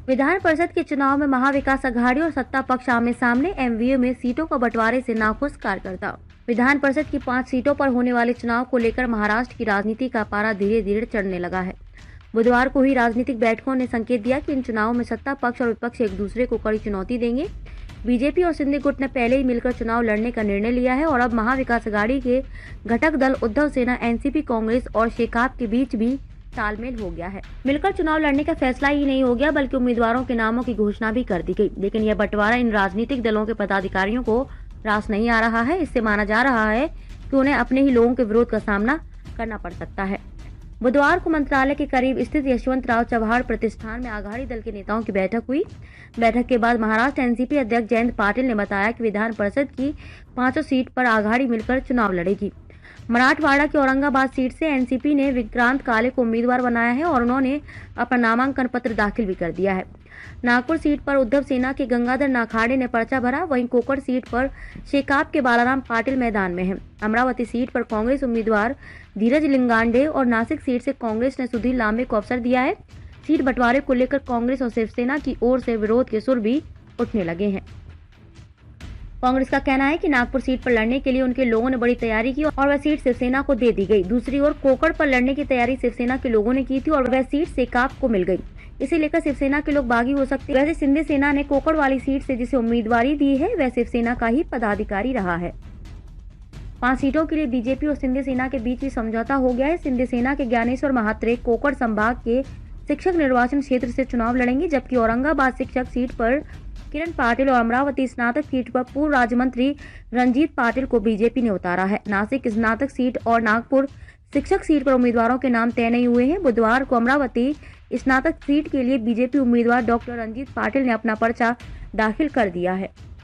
विधान परिषद के चुनाव में महाविकास अघाड़ी और सत्ता पक्ष आमने सामने। एमवीयू में सीटों का बंटवारे से नाखुश कार्यकर्ता। विधान परिषद की 5 सीटों पर होने वाले चुनाव को लेकर महाराष्ट्र की राजनीति का पारा धीरे धीरे चढ़ने लगा है। बुधवार को ही राजनीतिक बैठकों ने संकेत दिया कि इन चुनावों में सत्ता पक्ष और विपक्ष एक दूसरे को कड़ी चुनौती देंगे। बीजेपी और सिंधी गुट ने पहले ही मिलकर चुनाव लड़ने का निर्णय लिया है और अब महाविकास अघाड़ी के घटक दल उद्धव सेना, एनसीपी, कांग्रेस और शेकाप के बीच भी तालमेल हो गया है। मिलकर चुनाव लड़ने का फैसला ही नहीं हो गया बल्कि उम्मीदवारों के नामों की घोषणा भी कर दी गई। लेकिन यह बंटवारा इन राजनीतिक दलों के पदाधिकारियों को रास नहीं आ रहा है। इससे माना जा रहा है कि उन्हें अपने ही लोगों के विरोध का सामना करना पड़ सकता है। बुधवार को मंत्रालय के करीब स्थित यशवंतराव चव्हाण प्रतिष्ठान में अघाड़ी दल के नेताओं की बैठक हुई। बैठक के बाद महाराष्ट्र एनसीपी अध्यक्ष जयंत पाटिल ने बताया कि विधान परिषद की 5 सीट पर अघाड़ी मिलकर चुनाव लड़ेगी। मराठवाड़ा की औरंगाबाद सीट से एनसीपी ने विक्रांत काले को उम्मीदवार बनाया है और उन्होंने अपना नामांकन पत्र दाखिल भी कर दिया है। नागपुर सीट पर उद्धव सेना के गंगाधर नाखाड़े ने पर्चा भरा। वहीं कोकड़ सीट पर शेकाप के बालाराम पाटिल मैदान में हैं। अमरावती सीट पर कांग्रेस उम्मीदवार धीरज लिंगांडे और नासिक सीट से कांग्रेस ने सुधीर लांबे को अवसर दिया है। सीट बंटवारे को लेकर कांग्रेस और शिवसेना की ओर से विरोध के सुर भी उठने लगे हैं। कांग्रेस का कहना है कि नागपुर सीट पर लड़ने के लिए उनके लोगों ने बड़ी तैयारी की और वह सीट शिवसेना को दे दी गई। दूसरी ओर कोकड़ पर लड़ने की तैयारी शिवसेना के लोगों ने की थी और वह सीट शेकाप को मिल गई। इसे लेकर शिवसेना के लोग बागी हो सकते हैं। वैसे सिंधी सेना ने कोकड़ वाली सीट से जिसे उम्मीदवारी दी है वह शिवसेना का ही पदाधिकारी रहा है। 5 सीटों के लिए बीजेपी और सिंधी सेना के बीच भी समझौता हो गया है। सिंधी सेना के ज्ञानेश्वर महात्रे कोकड़ संभाग के शिक्षक निर्वाचन क्षेत्र से चुनाव लड़ेंगे, जबकि औरंगाबाद शिक्षक सीट पर किरण पाटिल और अमरावती स्नातक सीट पर पूर्व राज्य मंत्री रंजीत पाटिल को बीजेपी ने उतारा है। नासिक स्नातक सीट और नागपुर शिक्षक सीट पर उम्मीदवारों के नाम तय नहीं हुए हैं। बुधवार को अमरावती स्नातक सीट के लिए बीजेपी उम्मीदवार डॉक्टर रंजीत पाटिल ने अपना पर्चा दाखिल कर दिया है।